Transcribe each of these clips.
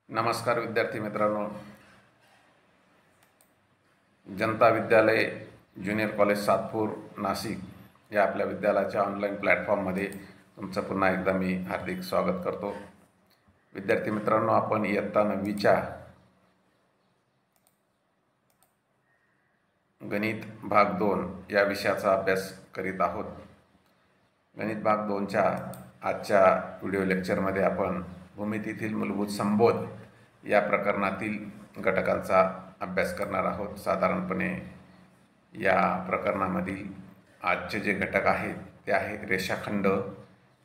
नमस्कार विद्यार्थी मित्रांनो, जनता विद्यालय ज्युनियर कॉलेज सातपूर नाशिक या आपल्या विद्यालयाच्या ऑनलाईन प्लॅटफॉर्ममध्ये तुमचं पुन्हा एकदा मी हार्दिक स्वागत करतो। विद्यार्थी मित्रांनो, आपण इयत्ता 9वीच्या गणित भाग 2 या विषयाचा अभ्यास करीत आहोत। गणित भाग 2च्या आजच्या व्हिडिओ लेक्चरमध्ये आपण भूमितीतील मूलभूत संबोध या प्रकरणातील घटकांचा अभ्यास करणार आहोत। साधारणपणे या प्रकरणामधील आजचे जे घटक आहेत ते आहेत रेषाखंड,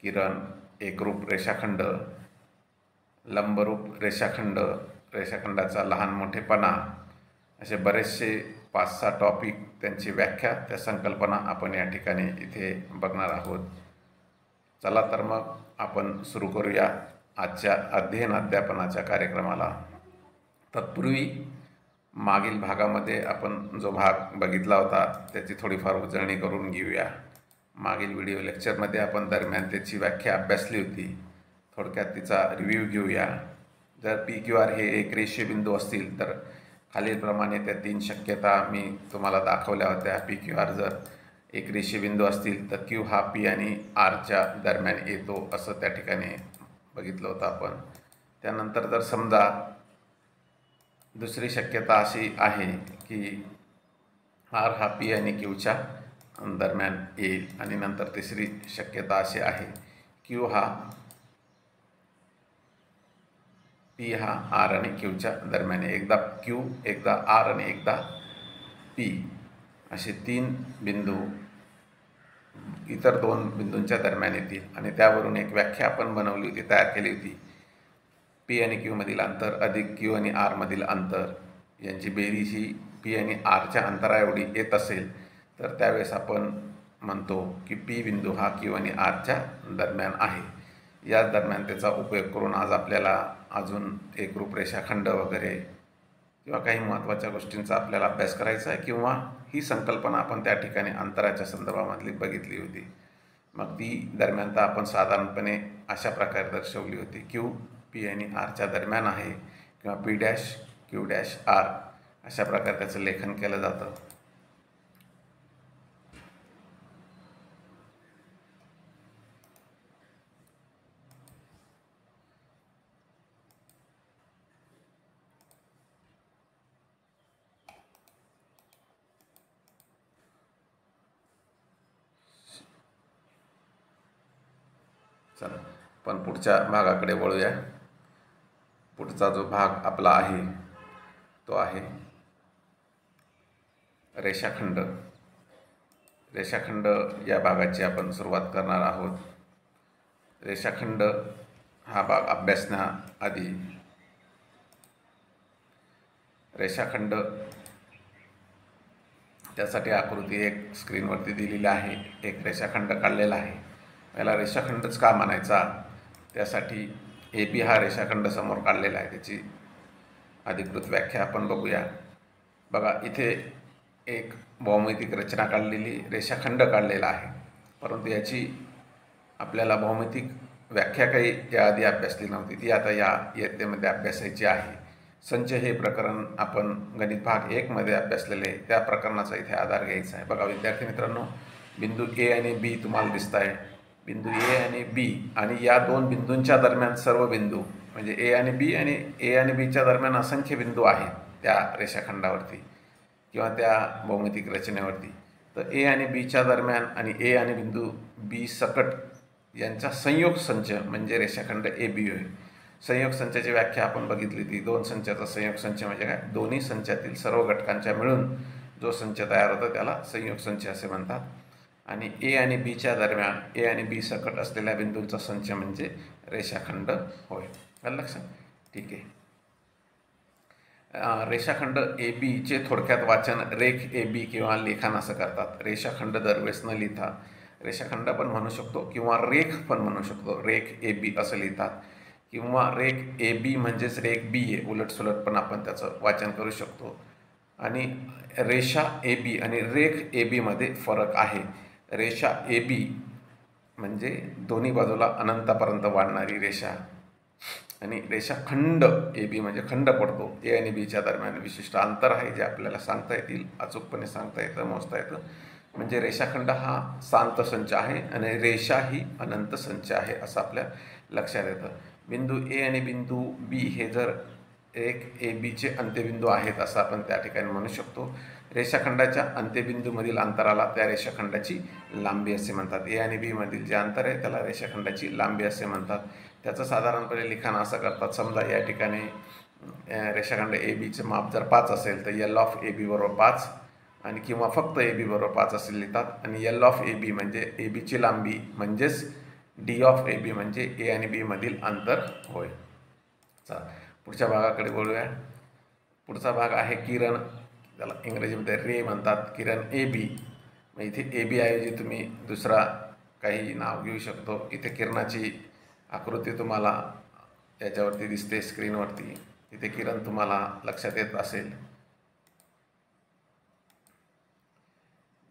किरण, एकरूप रेषाखंड, लंबरूप रेषाखंड, रेषाखंडाचा लहान मोठेपणा, असे बरेचसे 5-6 टॉपिक, त्यांची व्याख्या, त्या संकल्पना आपण या ठिकाणी इथे बघणार आहोत। चला तर मग आपण सुरू करूया आजच्या अध्ययन अध्यापनाच्या कार्यक्रमाला। तत्पूर्वी मागील भागामध्ये आपण जो भाग बघितला होता त्याची थोडीफार उजळणी करून घेऊया। मागील व्हिडिओ लेक्चरमध्ये आपण दरम्यान त्याची व्याख्या अभ्यासली होती, थोडक्यात तिचा रिव्ह्यू घेऊया। जर पी क्यू आर हे एक रेषीय बिंदू असतील तर खालीलप्रमाणे त्या 3 शक्यता मी तुम्हाला दाखवल्या होत्या। पी क्यू आर जर एक रेषीय बिंदू असतील तर क्यू हा पी आणि आरच्या दरम्यान येतो, असं त्या ठिकाणी बघितलं होतं आपण। त्यानंतर जर समजा दुसरी शक्यता अशी आहे की आर हा पी आणि क्यूच्या दरम्यान येईल, आणि नंतर तिसरी शक्यता अशी आहे क्यू हा पी हा आर आणि क्यूच्या दरम्यान, एकदा क्यू, एकदा आर आणि एकदा पी, असे 3 बिंदू इतर 2 बिंदूंच्या दरम्यान येतील। आणि त्यावरून एक व्याख्या आपण बनवली होती, तयार केली होती। पी आणि क्यू मधील अंतर अधिक क्यू आणि आर मधील अंतर यांची बेरीज ही पी आणि आरच्या अंतराएवढी येत असेल तर त्यावेळेस आपण म्हणतो की पी बिंदू हा क्यू आणि आरच्या दरम्यान आहे। याच दरम्यान त्याचा उपयोग करून आज आपल्याला अजून एकरूप रेषाखंड वगैरे किंवा काही महत्त्वाच्या गोष्टींचा आपल्याला अभ्यास करायचा आहे, किंवा ही संकल्पना आपण त्या ठिकाणी अंतराच्या संदर्भामधली बघितली होती। मग ती दरम्यानता आपण साधारणपणे अशा प्रकारे दर्शवली होती, क्यू पी आणि आरच्या दरम्यान आहे, किंवा P dash Q dash R, अशा प्रकारे त्याचं लेखन केलं जातं। चला पण पुढच्या भागाकडे वळूया। पुढचा जो भाग आपला आहे तो आहे रेषाखंड। रेषाखंड या भागाची आपण सुरुवात करणार आहोत। रेषाखंड हा भाग अभ्यासण्याआधी रेषाखंड त्यासाठी आकृती एक स्क्रीनवरती दिलेली आहे। एक रेषाखंड काढलेला आहे। याला रेषाखंडच का म्हणायचा, त्यासाठी ए बी हा रेषाखंड समोर काढलेला आहे, त्याची अधिकृत व्याख्या आपण बघूया। बघा, इथे एक भौमितिक रचना काढलेली, रेषाखंड काढलेला आहे, परंतु याची आपल्याला भौमितिक व्याख्या काही याआधी अभ्यासली नव्हती, ती आता या इयत्तेमध्ये अभ्यासायची आहे। संच हे प्रकरण आपण गणित भाग 1 मध्ये अभ्यासलेले, त्या प्रकरणाचा इथे आधार घ्यायचा आहे। बघा विद्यार्थी मित्रांनो, बिंदू ए आणि बी तुम्हाला दिसत आहे। बिंदू ए आणि बी आणि या 2 बिंदूंच्या दरम्यान सर्व बिंदू, म्हणजे ए आणि बी आणि ए आणि बीच्या दरम्यान असंख्य बिंदू आहेत त्या रेषाखंडावरती किंवा त्या भौमितिक रचनेवरती। तर ए आणि बीच्या दरम्यान आणि ए आणि बिंदू बी सकट यांचा संयोग संच म्हणजे रेषाखंड ए बी होय। संयोग संचाची व्याख्या आपण बघितली ती, 2 संचाचा संयोग संच म्हणजे काय, दोन्ही संचातील सर्व घटकांच्या मिळून जो संच तयार होतो त्याला संयोग संच असे म्हणतात। आणि ए आणि बीच्या दरम्यान ए आणि बी सकट असलेल्या बिंदूंचा संच म्हणजे रेषाखंड होय। आलं लक्षात? ठीक आहे। रेषाखंड ए बीचे थोडक्यात वाचन रेख ए बी किंवा लेखन असं करतात। रेषाखंड दरवेळेस न लिहिता रेषाखंड पण म्हणू शकतो किंवा रेख पण म्हणू शकतो, रेख ए बी असं लिहितात, किंवा रेख ए बी म्हणजेच रेख बी आहे, उलटसुलट पण आपण त्याचं वाचन करू शकतो। आणि रेषा ए बी आणि रेख ए बी मध्ये फरक आहे। रेषा ए बी म्हणजे दोन्ही बाजूला अनंतापर्यंत वाढणारी रेषा, आणि रेषाखंड ए बी म्हणजे खंड पडतो ए आणि बीच्या दरम्यान विशिष्ट अंतर आहे जे आपल्याला सांगता येतील, अचूकपणे सांगता येतं, मोजता येतं. म्हणजे रेषाखंड हा शांत संच आहे आणि रेषा ही अनंत संच आहे असं आपल्या लक्षात येतं. बिंदू ए आणि बिंदू बी हे जर एक ए बीचे अंत्यबिंदू आहेत असं आपण त्या ठिकाणी म्हणू शकतो. रेषाखंडाच्या अंत्यबिंदूमधील अंतराला त्या रेषाखंडाची लांबी असे म्हणतात. ए आणि बी मधील जे अंतर आहे त्याला रेषाखंडाची लांबी असे म्हणतात. त्याचं साधारणपणे लिखाण असं करतात. समजा या ठिकाणी रेषाखंड ए बीचं माप जर 5 असेल तर एल ऑफ ए बी बरोबर 5 आणि किंवा फक्त ए बी बरोबर 5 असे लिहितात. आणि एल ऑफ ए बी म्हणजे ए बीची लांबी म्हणजेच डी ऑफ ए बी म्हणजे ए आणि बी मधील अंतर होय. चला पुढच्या भागाकडे बोलूया. पुढचा भाग आहे किरण, त्याला इंग्रजीमध्ये रे म्हणतात. किरण ए बी, मग इथे ए बी ऐवजी तुम्ही दुसरा काही नाव घेऊ शकतो. इथे किरणाची आकृती तुम्हाला याच्यावरती दिसते स्क्रीनवरती. इथे किरण तुम्हाला लक्षात येत असेल.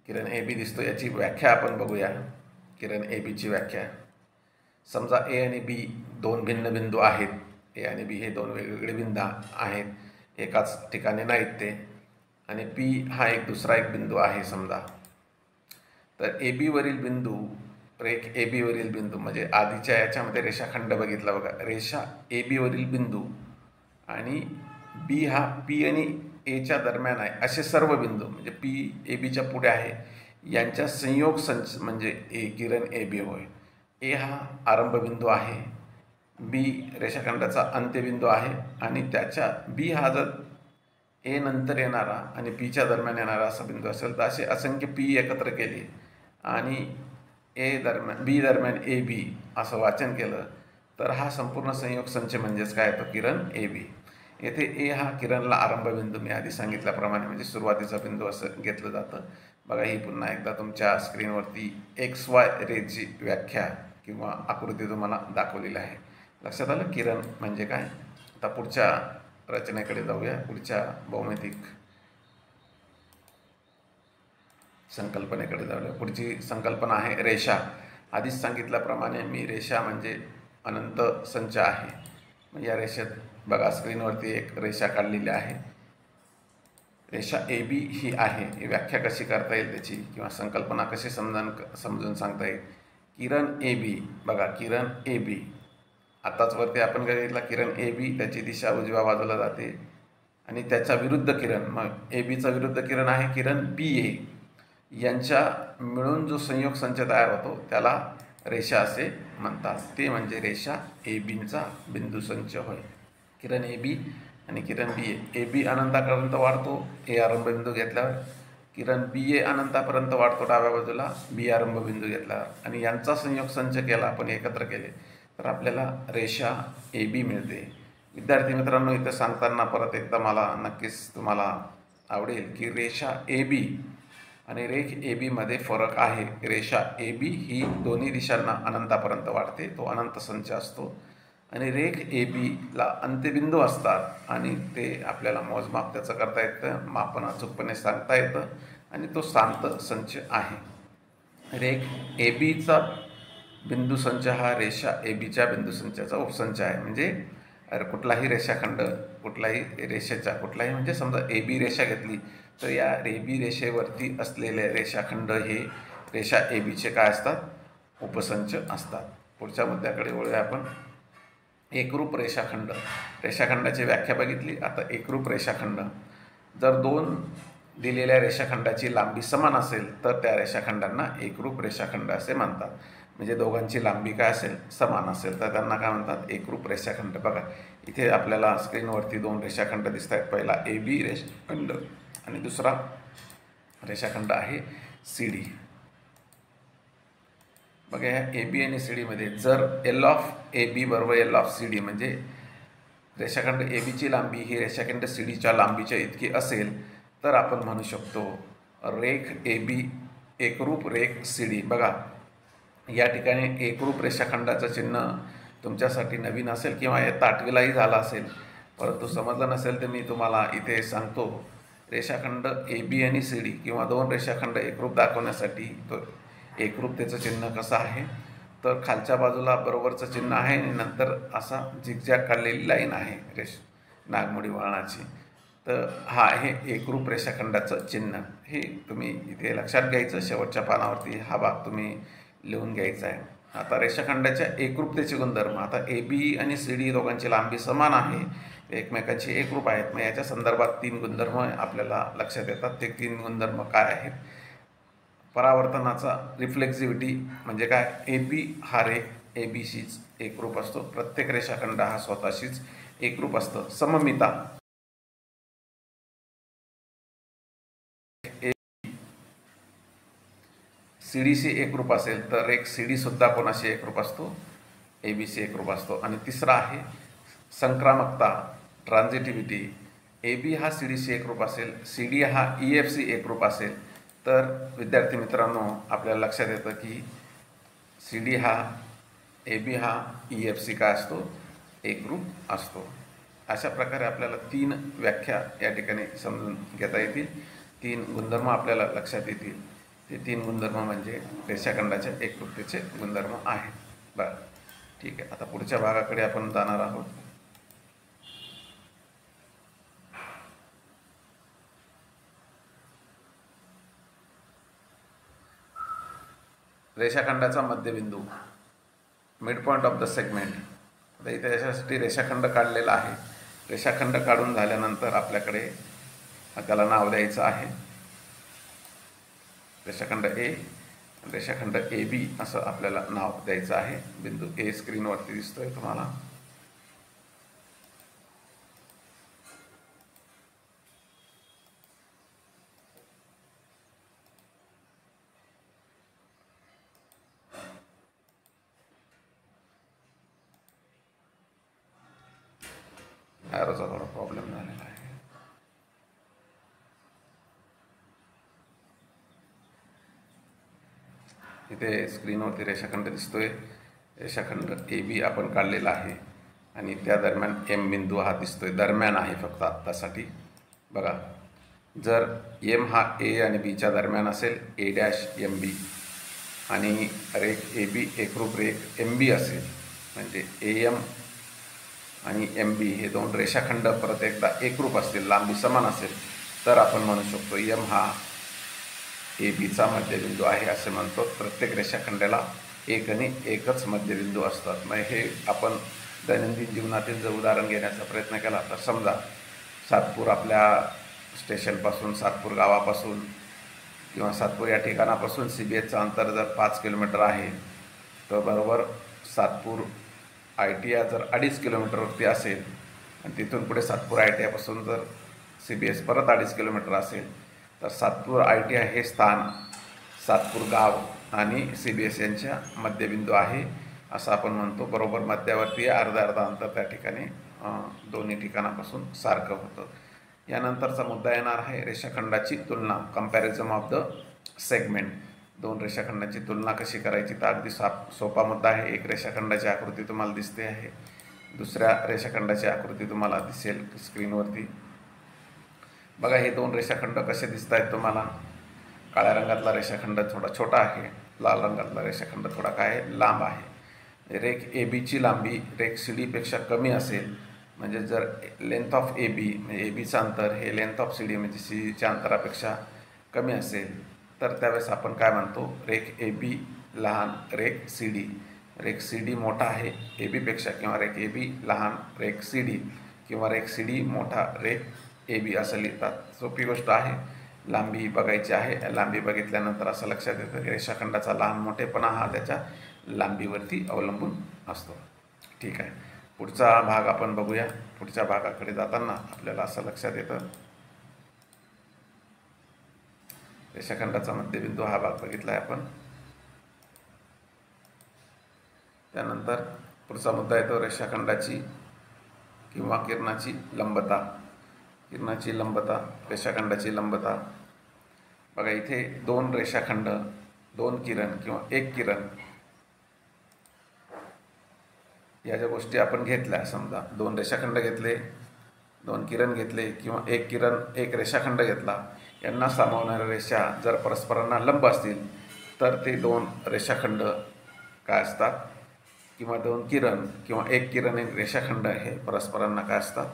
किरण ए बी दिसतो. याची व्याख्या आपण बघूया. किरण ए बीची व्याख्या. समजा ए आणि बी दोन भिन्न बिंदू आहेत. ए आणि बी हे दोन वेगवेगळे बिंदू आहेत, एकाच ठिकाणी नाहीत ते. आणि पी हा दुसरा एक बिंदू आहे समजा. तर ए बीवरील बिंदू, रेख ए बीवरील बिंदू म्हणजे आधीच्या याच्यामध्ये रेषाखंड बघितला बघा. रेषा ए बीवरील बिंदू आणि बी हा पी आणि एच्या दरम्यान आहे असे सर्व बिंदू, म्हणजे पी ए बीच्या पुढे आहे, यांच्या संयोग संच म्हणजे ए किरण ए बी होय. ए हा आरंभबिंदू आहे, बी रेषाखंडाचा अंत्यबिंदू आहे आणि त्याच्या बी हा जर ए नंतर येणारा आणि पीच्या दरम्यान येणारा असा बिंदू असेल तर असे असंख्य पी एकत्र केले आणि ए दरम्यान बी दरम्यान ए बी असं वाचन केलं तर हा संपूर्ण संयोग संच म्हणजेच काय तो किरण ए बी. येथे ए हा किरणला आरंभबिंदू मी आधी सांगितल्याप्रमाणे म्हणजे सुरुवातीचा बिंदू असं घेतलं जातं. बघा ही पुन्हा एकदा तुमच्या स्क्रीनवरती एक्स वाय रेची व्याख्या किंवा आकृती तुम्हाला दाखवलेली आहे. लक्षात आलं किरण म्हणजे काय. आता पुढच्या रचनेकडे जाऊया, पुढच्या भौमितिक संकल्पनेकडे जाऊया. पुढची संकल्पना आहे रेषा. आधीच सांगितल्याप्रमाणे मी रेषा म्हणजे अनंत संच आहे. या रेषेत बघा स्क्रीनवरती एक रेषा काढलेली आहे. रेषा ए बी ही आहे. ही व्याख्या कशी करता येईल त्याची किंवा संकल्पना कशी समजून सांगता येईल. किरण ए बी, बघा किरण ए बी आताच वरती आपण काय घेतला किरण ए बी, त्याची दिशा उजव्या बाजूला जाते आणि त्याचा विरुद्ध किरण, मग ए बीचा विरुद्ध किरण आहे किरण बी ए, यांच्या मिळून जो संयोग संच तयार होतो त्याला रेषा असे म्हणतात. ते म्हणजे रेषा ए बीचा बिंदू संच होय. किरण ए बी आणि किरण बी ए. ए बी अनंतापर्यंत वाढतो ए आरंभबिंदू घेतल्यावर, किरण बी ए अनंतापर्यंत वाढतो डाव्या बाजूला बी आरंभबिंदू घेतल्यावर, आणि यांचा संयोग संच केला आपण एकत्र केले तर आपल्याला रेषा ए बी मिळते. विद्यार्थी मित्रांनो, इथं सांगताना परत एकदा मला नक्कीच तुम्हाला आवडेल की रेषा ए बी आणि रेख ए बीमध्ये फरक आहे. रेषा ए बी ही दोन्ही दिशांना अनंतापर्यंत वाढते, तो अनंत संच असतो, आणि रेख ए बीला अंत्यबिंदू असतात आणि ते आपल्याला मोजमाप त्याचं करता येतं, मापन अचूकपणे सांगता येतं आणि तो शांत संच आहे. रेख ए बीचा बिंदू संच हा रेषा ए बीच्या बिंदू संचाचा उपसंच आहे. म्हणजे कुठलाही रेषाखंड कुठलाही रेषेचा कुठलाही म्हणजे समजा ए बी रेषा घेतली तर या ए बी रेषेवरती असलेले रेषाखंड हे रेषा ए बीचे काय असतात, उपसंच असतात. पुढच्या मुद्द्याकडे वळूया आपण. एकरूप रेषाखंड. रेषाखंडाची व्याख्या बघितली. आता एकरूप रेषाखंड, जर दोन दिलेल्या रेषाखंडाची लांबी समान असेल तर त्या रेषाखंडांना एकरूप रेषाखंड असे म्हणतात. म्हणजे दोघांची लांबी काय असेल, समान असेल तर त्यांना काय म्हणतात, एकरूप रेषाखंड. बघा इथे आपल्याला स्क्रीनवरती दोन रेषाखंड दिसत आहेत. पहिला ए बी रेषाखंड आणि दुसरा रेषाखंड आहे सी डी. बघा या ए बी आणि सी डीमध्ये जर एल ऑफ ए बी बरोबर एल ऑफ सी डी म्हणजे रेषाखंड ए बीची लांबी ही रेषाखंड सी डीच्या लांबीच्या इतकी असेल तर आपण म्हणू शकतो रेख ए बी एकरूप रेख सी डी. बघा या ठिकाणी एकरूप रेषाखंडाचं चिन्ह तुमच्यासाठी नवीन असेल किंवा इयत्ता 8वीलाही झाला असेल, परंतु समजलं नसेल तर मी तुम्हाला इथे सांगतो. रेषाखंड ए बी आणि सी डी किंवा दोन रेषाखंड एकरूप दाखवण्यासाठी तो एकरूपतेचं चिन्ह कसं आहे, तर खालच्या बाजूला बरोबरचं चिन्ह आहे आणि नंतर असा झिगझॅग काढलेली लाईन आहे नागमोडी वळणाची. तर हा आहे एकरूप रेषाखंडाचं चिन्ह. हे तुम्ही इथे लक्षात घ्यायचं. शेवटच्या पानावरती हा भाग तुम्ही लिहून घ्यायचा आहे. आता रेषाखंडाच्या एकरूपतेचे गुणधर्म. आता AB आणि CD दोघांची लांबी समान आहे, एकमेकांची एकरूप आहेत. मग याच्या संदर्भात 3 गुणधर्म आपल्याला लक्षात येतात. ते 3 गुणधर्म काय आहेत? परावर्तनाचा रिफ्लेक्सिव्हिटी म्हणजे काय? AB हा रेख ABशीच एकरूप असतो. प्रत्येक रेषाखंड हा स्वतःशीच एकरूप असतो. सममिता CDशी एकरूप असेल तर रेख CD सुद्धा कोणाशी एकरूप असतो? ABशी एकरूप असतो. आणि तिसरा आहे संक्रामकता, ट्रान्झिटिव्हिटी. AB हा CDशी एकरूप असेल, CD हा EFशी एकरूप असेल तर विद्यार्थी मित्रांनो आपल्याला लक्षात येतं की CD हा AB हा EFशी काय असतो? एकरूप असतो. अशा प्रकारे आपल्याला 3 व्याख्या या ठिकाणी समजून घेता येतील. 3 गुणधर्म आपल्याला लक्षात येतील. ते 3 गुणधर्म म्हणजे रेषाखंडाच्या एकरूपतेचे गुणधर्म आहेत. बरं, ठीक आहे. आता पुढच्या भागाकडे आपण जाणार आहोत. रेषाखंडाचा मध्यबिंदू, mid point of the segment. आता इथे याच्यासाठी रेषाखंड काढलेला आहे. रेषाखंड काढून झाल्यानंतर आपल्याकडे त्याला नाव द्यायचं आहे रेषाखंड A, रेषाखंड AB असं आपल्याला नाव द्यायचं आहे. बिंदू A स्क्रीनवरती दिसतोय तुम्हाला. ॲरोचा थोडा प्रॉब्लेम झालेला आहे. इथे स्क्रीनवरती रेषाखंड दिसतोय. रेषाखंड AB आपण काढलेला आहे आणि त्या दरम्यान M बिंदू हा दिसतोय. दरम्यान आहे फक्त आत्तासाठी. बघा, जर M हा A आणि Bच्या दरम्यान असेल, A', MB, आणि रेख AB एकरूप रेख MB असेल, म्हणजे AM आणि MB हे 2 रेषाखंड परत एकदा एकरूप असतील, लांबी समान असेल, तर आपण म्हणू शकतो M हा ABचा मध्यबिंदू आहे असे म्हणतो. प्रत्येक रेषाखंडाला एक आणि एकच मध्यबिंदू असतात. मग हे आपण दैनंदिन जीवनातील जर उदाहरण घेण्याचा प्रयत्न केला तर समजा सातपूर, आपल्या स्टेशनपासून, सातपूर गावापासून किंवा सातपूर या ठिकाणापासून CBSचं अंतर जर 5 किलोमीटर आहे, तर बरोबर सातपूर ITI जर 2.5 किलोमीटरवरती असेल आणि तिथून पुढे सातपूर ITI जर CBS परत 2.5 किलोमीटर असेल, तर सातपूर ITI हे स्थान सातपूर गाव आणि CBS यांच्या मध्यबिंदू आहे असं आपण म्हणतो. बरोबर मध्यावरती अर्धा अंतर त्या ठिकाणी दोन्ही ठिकाणापासून सारखं होतं. यानंतरचा मुद्दा येणार आहे रेषाखंडाची तुलना, कंपॅरिझन ऑफ द सेगमेंट. 2 रेषाखंडाची तुलना कशी करायची, तर अगदी सोपा मुद्दा आहे. एक रेषाखंडाची आकृती तुम्हाला दिसते आहे, दुसऱ्या रेषाखंडाची आकृती तुम्हाला दिसेल स्क्रीनवरती. बघा, हे 2 रेषाखंड कसे दिसत आहेत तुम्हाला. काळ्या रंगातला रेषाखंड थोडा छोटा आहे, लाल रंगातला रेषाखंड थोडा काय लांब आहे. रेख ABची लांबी रेख CDपेक्षा कमी असेल, म्हणजे जर लेंथ ऑफ AB म्हणजे ABचं अंतर हे लेंथ ऑफ CD म्हणजे CDच्या अंतरापेक्षा कमी असेल, तर त्यावेळेस आपण काय म्हणतो, रेख AB लहान रेख CD. रेख CD मोठा आहे ABपेक्षा, किंवा रेख AB लहान रेख CD, किंवा रेख CD मोठा रेख AB असं लिहितात. सोपी गोष्ट आहे. लांबी बघायची आहे. लांबी बघितल्यानंतर असं लक्षात येतं की रेषाखंडाचा लहान मोठेपणा हा त्याच्या लांबीवरती अवलंबून असतो. ठीक आहे, पुढचा भाग आपण बघूया. पुढच्या भागाकडे जाताना आपल्याला असं लक्षात येतं, रेषाखंडाचा मध्यबिंदू हा भाग बघितला आहे आपण. त्यानंतर पुढचा मुद्दा येतो रेषाखंडाची किंवा किरणाची लंबता. किरणाची लंबता, रेषाखंडाची लंबता. बघा, इथे 2 रेषाखंड, 2 किरण किंवा 1 किरण या ज्या गोष्टी आपण घेतल्या, समजा 2 रेषाखंड घेतले, 2 किरण घेतले किंवा 1 किरण 1 रेषाखंड घेतला, यांना सामावणाऱ्या रेषा जर परस्परांना लंब असतील तर ते 2 रेषाखंड काय असतात, किंवा दोन किरण किंवा एक किरण एक रेषाखंड हे परस्परांना काय असतात,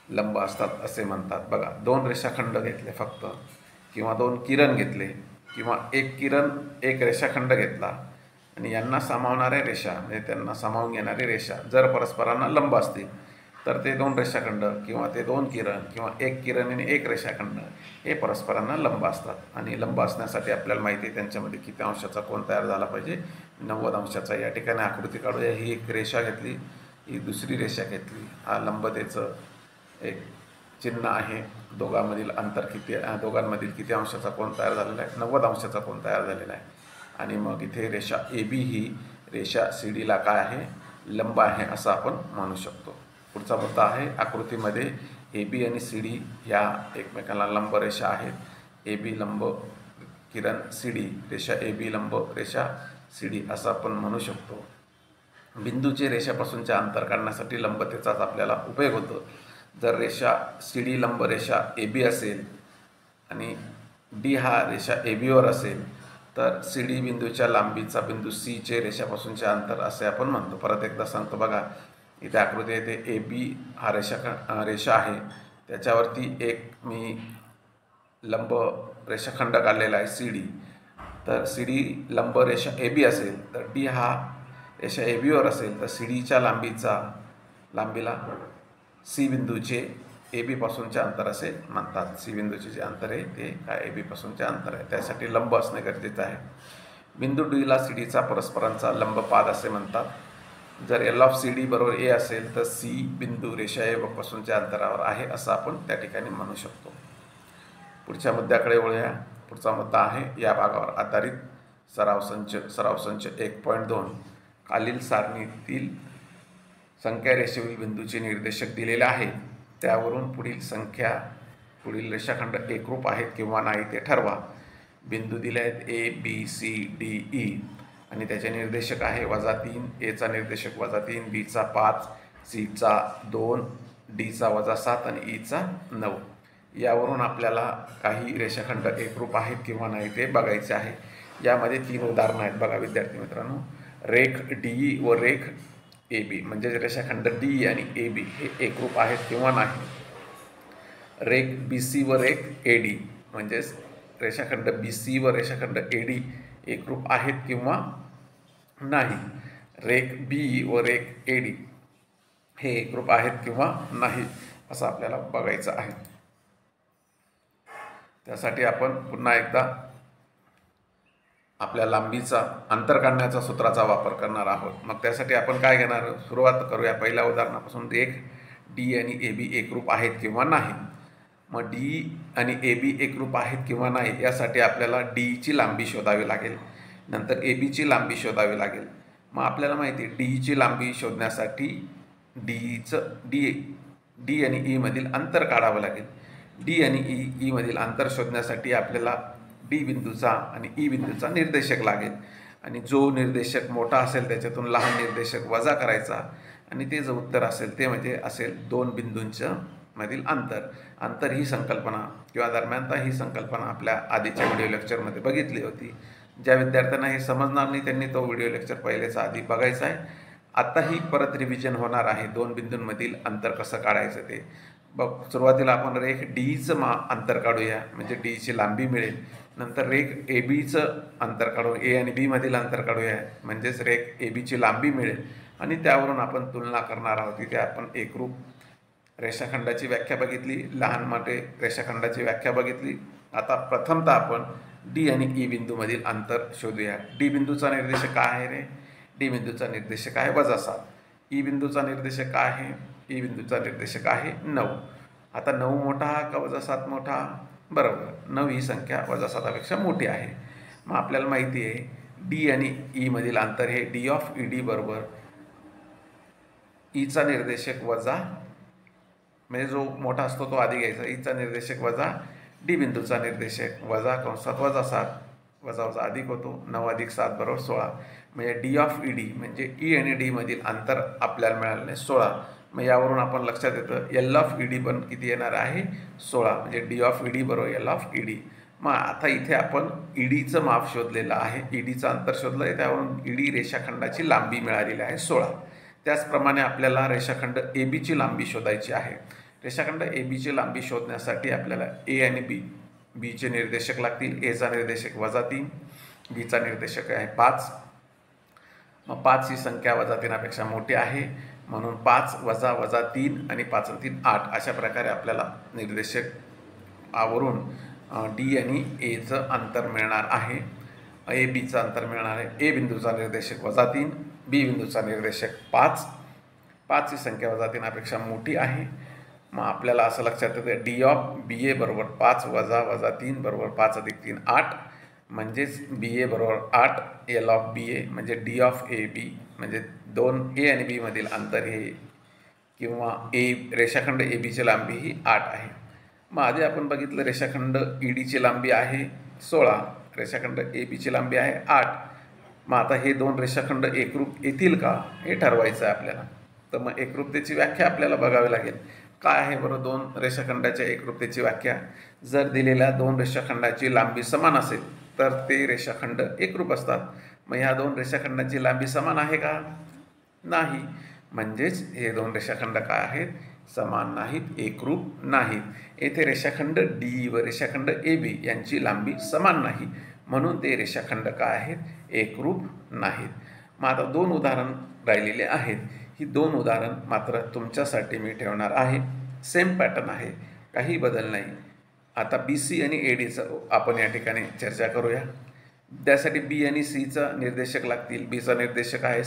लंब असतात असे म्हणतात. बघा, दोन रेषाखंड घेतले फक्त, किंवा दोन किरण घेतले, किंवा एक किरण एक रेषाखंड घेतला आणि यांना सामावणाऱ्या रेषा म्हणजे त्यांना सामावून घेणारी रेषा जर परस्परांना लंब असतील तर ते दोन रेषाखंड किंवा ते दोन किरण किंवा एक किरण आणि एक रेषाखंड हे परस्परांना लंब असतात. आणि लंब असण्यासाठी आपल्याला माहिती आहे त्यांच्यामध्ये किती अंशाचा कोन तयार झाला पाहिजे, 90 अंशाचा. या ठिकाणी आकृती काढूया. ही एक रेषा घेतली, ही दुसरी रेषा घेतली, हा लंबतेचं एक चिन्ह आहे. दोघांमधील अंतर किती, दोघांमधील किती अंशाचा कोन तयार झालेला आहे, 90 अंशाचा कोन तयार झालेला आहे. आणि मग इथे रेषा AB ही रेषा CD ला काय आहे, लंब आहे असं आपण म्हणू शकतो. पुढचा मुद्दा आहे, आकृतीमध्ये AB आणि CD ह्या एकमेकांना लंब रेषा आहेत. AB लंब किरण CD, रेषा AB लंब रेषा CD असं आपण म्हणू शकतो. बिंदूचे रेषापासूनचे अंतर काढण्यासाठी लंबतेचाच आपल्याला उपयोग होतो. जर रेषा CD लंब रेषा AB असेल आणि D हा रेषा AB वर असेल तर CD बिंदूच्या लांबीचा बिंदू C चे रेषापासूनचे अंतर असे आपण म्हणतो. परत एकदा सांगतो बघा, इथे आकृती येते, AB हा रेषा आहे, त्याच्यावरती एक मी लंब रेषाखंड काढलेला आहे CD. तर CD लंब रेषा AB असेल तर D हा रेषा AB वर असेल तर CDच्या लांबीला C बिंदूचे AB पासूनचे अंतर असे म्हणतात. C बिंदूचे जे अंतर आहे ते काय AB पासूनचे अंतर आहे, त्यासाठी लंब असणे गरजेचं आहे. बिंदू D ला CDचा परस्परांचा लंब पाद असे म्हणतात. जर LCD बरोबर A असेल तर C बिंदू रेषा A पासूनच्या अंतरावर आहे असं आपण त्या ठिकाणी म्हणू शकतो. पुढच्या मुद्द्याकडे वळूया. पुढचा मुद्दा आहे या भागावर आधारित सराव संच 1.2. खालील सारणीतील संख्या रेषेवरील बिंदूचे निर्देशक दिलेले आहेत. त्यावरून पुढील रेषाखंड एकरूप आहेत किंवा नाही ते ठरवा. बिंदू दिले आहेत ABCDE आणि त्याचे निर्देशक आहे -3, A चा निर्देशक -3, B चा 5, C चा 2, D चा -7 आणि E चा 9. यावरून आपल्याला काही रेषाखंड एकरूप आहेत किंवा नाही ते बघायचे आहे. यामध्ये 3 उदाहरणं आहेत. बघा विद्यार्थी मित्रांनो, रेख DE व रेख AB म्हणजे रेषाखंड DE आणि AB हे एकरूप आहेत किंवा नाही. रेख BC व रेख AD म्हणजेच रेषाखंड BC व रेषाखंड AD एकरूप आहेत किंवा नाही. रेख B व रेख AD हे एकरूप आहेत किंवा नाही असं आपल्याला बघायचं आहे. त्यासाठी आपण पुन्हा एकदा आपल्या लांबीचा अंतर काढण्याचा सूत्राचा वापर करणार आहोत. मग त्यासाठी आपण काय घेणार, सुरुवात करूया पहिल्या उदाहरणापासून. रेख D आणि AB एकरूप आहेत किंवा नाही. मग D आणि AB एकरूप आहेत किंवा नाही यासाठी आपल्याला D ची लांबी शोधावी लागेल, नंतर AB ची लांबी शोधावी लागेल. मग आपल्याला माहिती आहे D ची लांबी शोधण्यासाठी D आणि E मधील अंतर काढावं लागेल. D आणि E मधील अंतर शोधण्यासाठी आपल्याला D बिंदूचा आणि E बिंदूचा निर्देशक लागेल आणि जो निर्देशक मोठा असेल त्याच्यातून लहान निर्देशक वजा करायचा आणि ते जो उत्तर असेल ते म्हणजे असेल 2 बिंदूंच्या मधील अंतर ही संकल्पना किंवा दरम्यानता ही संकल्पना आपल्या आधीच्या व्हिडिओ लेक्चरमध्ये बघितली होती. ज्या विद्यार्थ्यांना हे समजणार नाही त्यांनी तो व्हिडिओ लेक्चर पहिलेच आधी बघायचा आहे. आत्ताही परत रिव्हिजन होणार आहे 2 बिंदूंमधील अंतर कसं काढायचं ते. सुरुवातीला आपण रेख डीचं अंतर काढूया म्हणजे डीची लांबी मिळेल. नंतर रेख ABचं अंतर काढू, A आणि B मधील अंतर काढूया म्हणजेच रेख ABची लांबी मिळेल आणि त्यावरून आपण तुलना करणार आहोत. तिथे आपण एकरूप रेषाखंडाची व्याख्या बघितली, लहान मोठे रेषाखंडाची व्याख्या बघितली. आता प्रथमतः आपण D आणि E बिंदूमधील अंतर शोधूया. D बिंदूचा निर्देशक काय आहे रे? D बिंदूचा निर्देशक आहे -7. E बिंदूचा निर्देशक काय आहे? E बिंदूचा निर्देशक आहे 9. आता 9 मोठा का -7 मोठा? बरोबर, 9 ही संख्या -7पेक्षा मोठी आहे. मग आपल्याला माहिती आहे D आणि E मधील अंतर हे D ऑफ ED बरोबर E चा निर्देशक वजा, म्हणजे जो मोठा असतो तो आधी घ्यायचा, E चा निर्देशक वजा D बिंदूचा निर्देशक वजा कंसात -7, वजा अधिक होतो, 9 अधिक 7 बरोबर 16. म्हणजे D ऑफ ED म्हणजे E आणि D मधील अंतर आपल्याला मिळाले 16. मग यावरून आपण लक्षात येतं L ऑफ ED पण किती येणार आहे? 16. म्हणजे D ऑफ ED बरोबर L ऑफ ED. मग आता इथे आपण ईडीचं माप शोधलेलं आहे, ईडीचं अंतर शोधलं आहे, त्यावरून ईडी रेषाखंडाची लांबी मिळालेली आहे 16. त्याचप्रमाणे आपल्याला रेषाखंड ए बीची लांबी शोधायची आहे. रेषाखंड ए बीची लांबी शोधण्यासाठी आपल्याला ए आणि बीचे निर्देशक लागतील. एचा निर्देशक -3, बीचा निर्देशक आहे 5. मग 5 ही संख्या -3पेक्षा मोठी आहे, म्हणून 5 - 3 आणि 5 आणि 3 8 अशा प्रकारे आपल्याला निर्देशक आवरून डी आणि एचं अंतर मिळणार आहे. ए बीचं अंतर मिळणार आहे. ए बिंदूचा निर्देशक -3, बी बिंदूचा निर्देशक 5. 5 ही संख्या -3पेक्षा मोठी आहे. मग आपल्याला असं लक्षात येतं डी ऑफ बी ए बरोबर 5 - 3 बरोबर 5 + 3 8, म्हणजेच बी ए बरोबर 8. एल ऑफ बी ए म्हणजे डी ऑफ ए बी म्हणजे 2 ए आणि बी मधील अंतर हे किंवा रेषाखंड ए बीची लांबी ही 8 आहे. मग आधी आपण बघितलं रेषाखंड ई डीची लांबी आहे 16, रेषाखंड ए बीची लांबी आहे 8. मग आता हे दोन रेषाखंड एकरूप येतील का हे ठरवायचं आहे आपल्याला. तर मग एकरूपतेची व्याख्या आपल्याला बघावी लागेल. काय आहे बरं दोन रेषाखंडाच्या एकरूपतेची व्याख्या? जर दिलेल्या दोन रेषाखंडाची लांबी समान असेल तर ते रेषाखंड एकरूप असतात. मग ह्या दोन रेषाखंडाची लांबी समान आहे का? नाही. म्हणजेच हे दोन रेषाखंड काय आहेत? समान नाहीत, एकरूप नाहीत. येथे रेषाखंड डी व रेषाखंड ए बी यांची लांबी समान नाही, म्हणून ते रेषाखंड काय आहेत? एकरूप नाहीत. मग आता 2 उदाहरण राहिलेले आहेत. ही 2 उदाहरण मात्र तुमच्यासाठी मी ठेवणार आहे. सेम पॅटर्न आहे, काही बदल नाही. आता बी सी आणि ए डीचं आपण या ठिकाणी चर्चा करूया. त्यासाठी बी आणि सीचा निर्देशक लागतील. बीचा निर्देशक आहे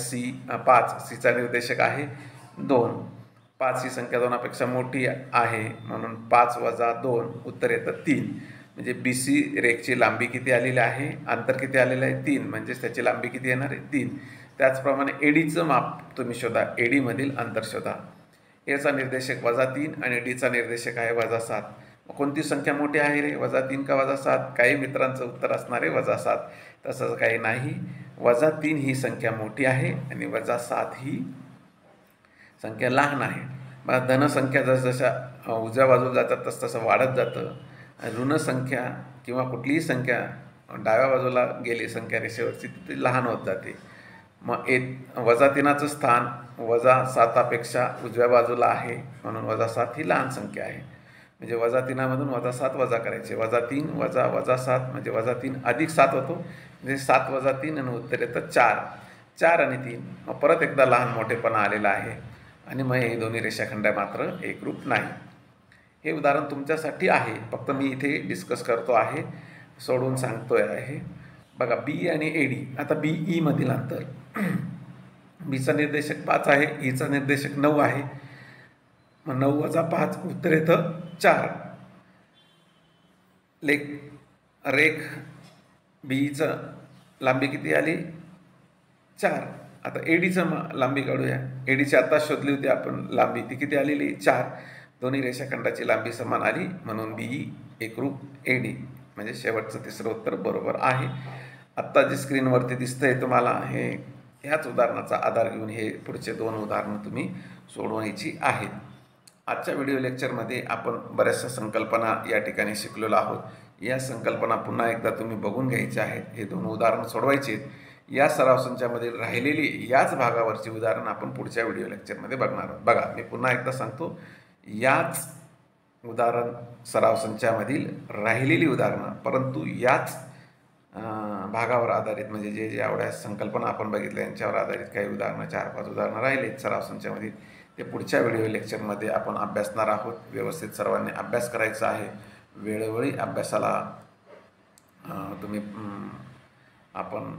5, सीचा निर्देशक आहे 2. 5 ही संख्या 2पेक्षा मोठी आहे, म्हणून 5 - 2 उत्तर येतं 3. म्हणजे बी सी रेखची लांबी किती आलेली आहे? अंतर किती आलेलं आहे? 3. म्हणजेच त्याची लांबी किती येणार आहे? 3. त्याचप्रमाणे एडीचं माप तुम्ही शोधा, एडीमधील अंतर शोधा. एचा निर्देशक -3 आणि डीचा निर्देशक आहे -7. कोणती संख्या मोठी आहे रे? -3 का -7? काही मित्रांचं उत्तर असणार आहे -7. तसंच काही नाही. -3 ही संख्या मोठी आहे आणि -7 ही संख्या लहान आहे. मग धनसंख्या जसजशा उजव्या बाजूला जातात तसं वाढत जातं. ऋणसंख्या किंवा कुठलीही संख्या डाव्या बाजूला गेली संख्या रेषेवरची ती लहान होत जाते. मग -3चं स्थान -7पेक्षा उजव्या बाजूला आहे, म्हणून -7 ही लहान संख्या आहे. म्हणजे -3मधून -7 वजा करायचे. -3 - 7 म्हणजे -3 अधिक 7 होतो. म्हणजे 7 - 3 आणि उत्तर येतं 4. 4 आणि 3. मग परत एकदा लहान मोठेपणा आलेला आहे आणि मग हे दोन्ही रेषाखंड मात्र एकरूप नाही. हे उदाहरण तुमच्यासाठी आहे, फक्त मी इथे डिस्कस करतो आहे, सोडून सांगतोय आहे. बघा बी आणि ए डी. आता बी ई मधील अंतर. बीचा निर्देशक 5 आहे, ईचा निर्देशक 9 आहे. मग 9 - 5 उत्तर येतं 4. रेख बीचं लांबी किती आली? 4. आता एडीचं लांबी काढूया. एडीची आता शोधली होती आपण लांबी, ती किती आलेली? 4. दोन्ही रेषाखंडाची लांबी समान आली, म्हणून बी एकरूप एडी. म्हणजे शेवटचं तिसरं उत्तर बरोबर आहे. आत्ता जे स्क्रीनवरती दिसतंय तुम्हाला हे ह्याच उदाहरणाचा आधार घेऊन हे पुढचे 2 उदाहरणं तुम्ही सोडवायची आहेत. आजच्या व्हिडिओ लेक्चरमध्ये आपण बऱ्याचशा संकल्पना या ठिकाणी शिकलेलो आहोत. या संकल्पना पुन्हा एकदा तुम्ही बघून घ्यायच्या आहेत. हे 2 उदाहरणं सोडवायची आहेत. या सराव संचामध्ये राहिलेली याच भागावरची उदाहरणं आपण पुढच्या व्हिडिओ लेक्चरमध्ये बघणार आहोत. बघा, मी पुन्हा एकदा सांगतो, याच उदाहरण सराव संचामधील राहिलेली उदाहरणं, परंतु याच भागावर आधारित म्हणजे जे आवड्या संकल्पना आपण बघितल्या यांच्यावर आधारित काही उदाहरणं 4-5 उदाहरणं राहिलेत सराव संचामधील, ते पुढच्या व्हिडिओ लेक्चरमध्ये आपण अभ्यासणार आहोत. व्यवस्थित सर्वांनी अभ्यास करायचा आहे. वेळोवेळी अभ्यासाला तुम्ही आपण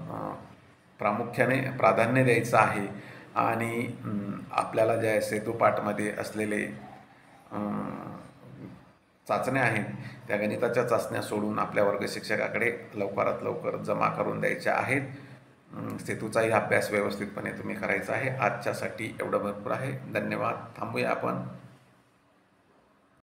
प्रामुख्याने प्राधान्य द्यायचं आहे. आणि आपल्याला ज्या सेतूपाठमध्ये असलेले चाचण्या आहेत त्या गणिताच्या चाचण्या सोडून आपल्या वर्ग शिक्षकाकडे लवकरात लवकर जमा करून द्यायच्या आहेत. सेतूचाही अभ्यास व्यवस्थितपणे तुम्ही करायचा आहे. आजच्यासाठी एवढं भरपूर आहे. धन्यवाद. थांबूया आपण.